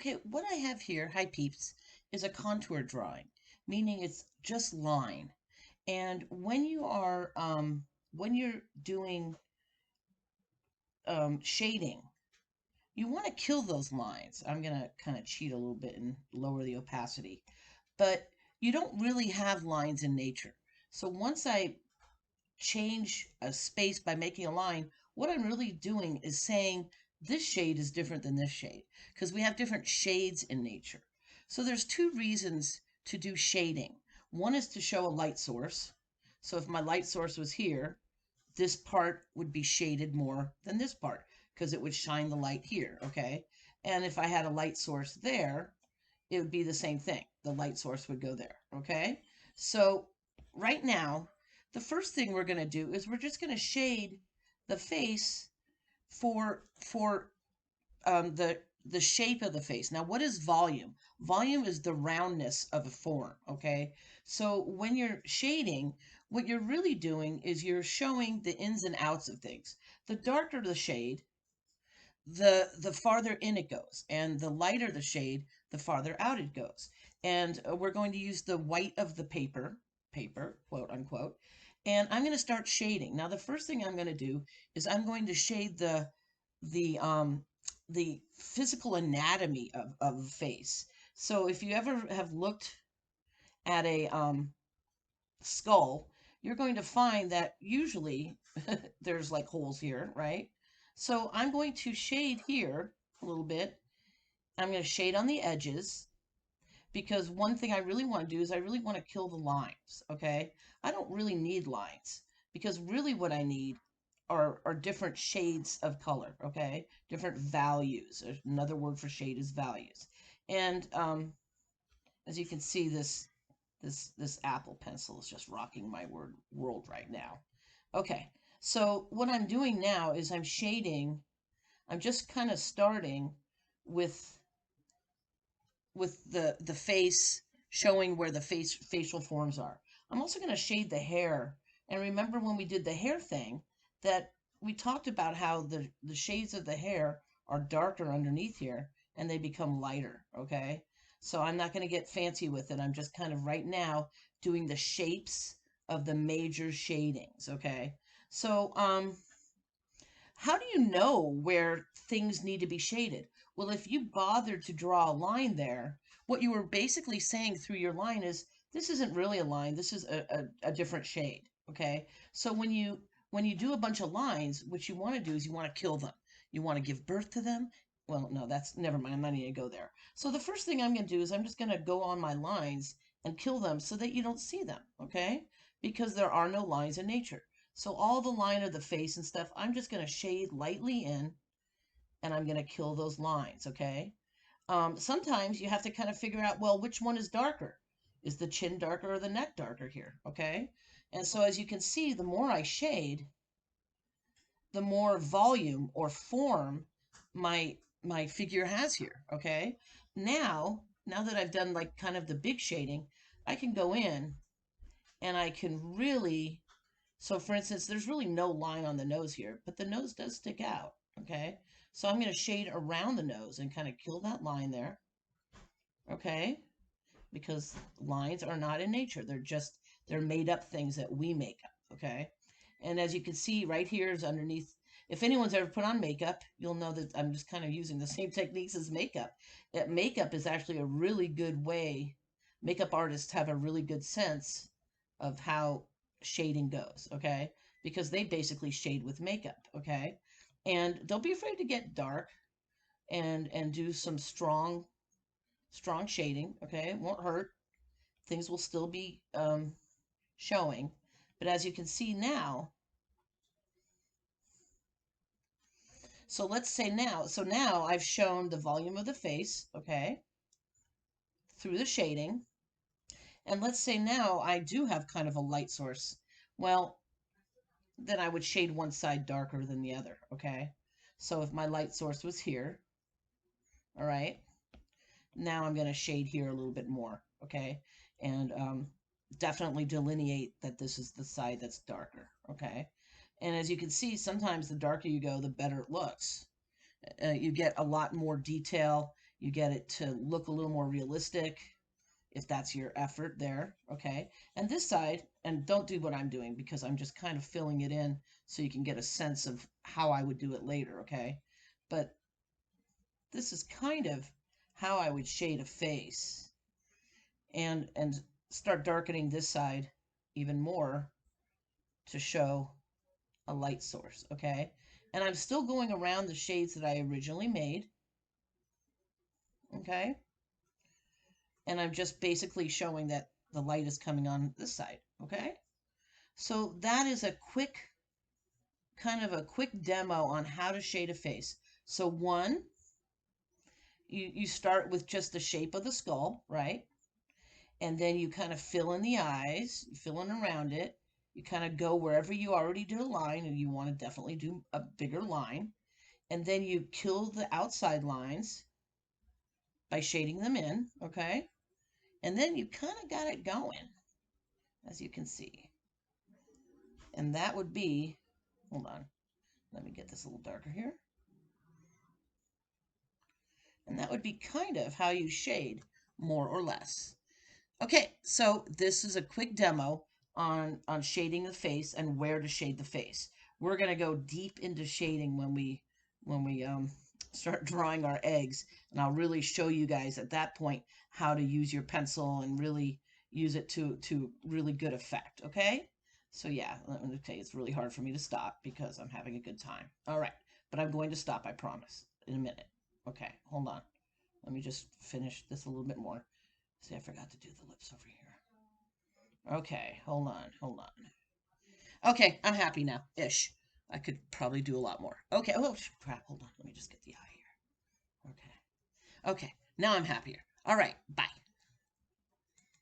Okay, what I have here, hi peeps, is a contour drawing, meaning it's just line. And when you're doing shading, you want to kill those lines. I'm gonna kind of cheat a little bit and lower the opacity, but you don't really have lines in nature. So once I change a space by making a line, what I'm really doing is saying this shade is different than this shade because we have different shades in nature. So there's two reasons to do shading. One is to show a light source. So if my light source was here, this part would be shaded more than this part because it would shine the light here, okay? And if I had a light source there, it would be the same thing. The light source would go there, okay? So right now, the first thing we're going to do is we're just going to shade the face for the shape of the face. Now, what is volume? Volume is the roundness of a form, okay? So when you're shading, what you're really doing is you're showing the ins and outs of things. The darker the shade, the farther in it goes, and the lighter the shade, the farther out it goes. And we're going to use the white of the paper, quote unquote, and I'm going to start shading. Now, the first thing I'm going to do is I'm going to shade the um the physical anatomy of a face. So if you ever have looked at a skull, you're going to find that usually there's like holes here, right? So I'm going to shade here a little bit. I'm going to shade on the edges because one thing I really want to do is I really want to kill the lines, okay? I don't really need lines because really what I need are different shades of color, okay? Different values. Another word for shade is values. And as you can see, this Apple Pencil is just rocking my world right now. Okay, so what I'm doing now is I'm shading. I'm just kind of starting with the face, showing where the facial forms are. I'm also going to shade the hair. And remember when we did the hair thing that we talked about how the shades of the hair are darker underneath here and they become lighter, okay? So I'm not going to get fancy with it. I'm just kind of right now doing the shapes of the major shadings, okay? So how do you know where things need to be shaded? Well, if you bothered to draw a line there, what you were basically saying through your line is this isn't really a line, this is a different shade. Okay. So when you do a bunch of lines, what you want to do is you want to kill them. You want to give birth to them. Well, no, that's never mind. I'm not going to go there. So the first thing I'm going to do is I'm just going to go on my lines and kill them so that you don't see them. Okay. Because there are no lines in nature. So all the line of the face and stuff, I'm just going to shade lightly in and I'm going to kill those lines, okay? Sometimes you have to kind of figure out, well, which one is darker? Is the chin darker or the neck darker here, okay? And so as you can see, the more I shade, the more volume or form my figure has here, okay? Now that I've done like kind of the big shading, I can go in and I can really, so for instance, there's really no line on the nose here, but the nose does stick out, okay? So I'm going to shade around the nose and kind of kill that line there, okay? Because lines are not in nature. They're made up things that we make up, okay? And as you can see right here is underneath, if anyone's ever put on makeup, you'll know that I'm just kind of using the same techniques as makeup. That makeup is actually a really good way, makeup artists have a really good sense of how shading goes, okay? Because they basically shade with makeup, okay? And don't be afraid to get dark and do some strong shading, okay? It won't hurt. Things will still be showing. But as you can see now, so let's say now, so now I've shown the volume of the face, okay, through the shading. And let's say now I do have kind of a light source. Well, then I would shade one side darker than the other, okay? So if my light source was here, all right, now I'm going to shade here a little bit more, okay? And definitely delineate that this is the side that's darker, okay? And as you can see, sometimes the darker you go, the better it looks. You get a lot more detail. You get it to look a little more realistic if that's your effort there, okay? And this side, and don't do what I'm doing because I'm just kind of filling it in so you can get a sense of how I would do it later, okay? But this is kind of how I would shade a face and start darkening this side even more to show a light source, okay? And I'm still going around the shades that I originally made, okay? And I'm just basically showing that the light is coming on this side, okay? So that is a quick, kind of a quick demo on how to shade a face. So one, you start with just the shape of the skull, right? And then you kind of fill in the eyes, you fill in around it. You kind of go wherever you already did a line, and you want to definitely do a bigger line. And then you kill the outside lines by shading them in, okay? And then you kind of got it going, as you can see. And that would be, hold on, let me get this a little darker here. And that would be kind of how you shade, more or less. Okay, so this is a quick demo on shading the face and where to shade the face. We're going to go deep into shading when we start drawing our eggs, and I'll really show you guys at that point how to use your pencil and really use it to really good effect, okay? So yeah, okay, it's really hard for me to stop because I'm having a good time. All right, but I'm going to stop, I promise, in a minute. Okay, hold on. Let me just finish this a little bit more. See, I forgot to do the lips over here. Okay, hold on. Okay, I'm happy now, ish. I could probably do a lot more. Okay, oh crap, hold on. Let me just get the eye here. Okay. Okay, now I'm happier. All right, bye.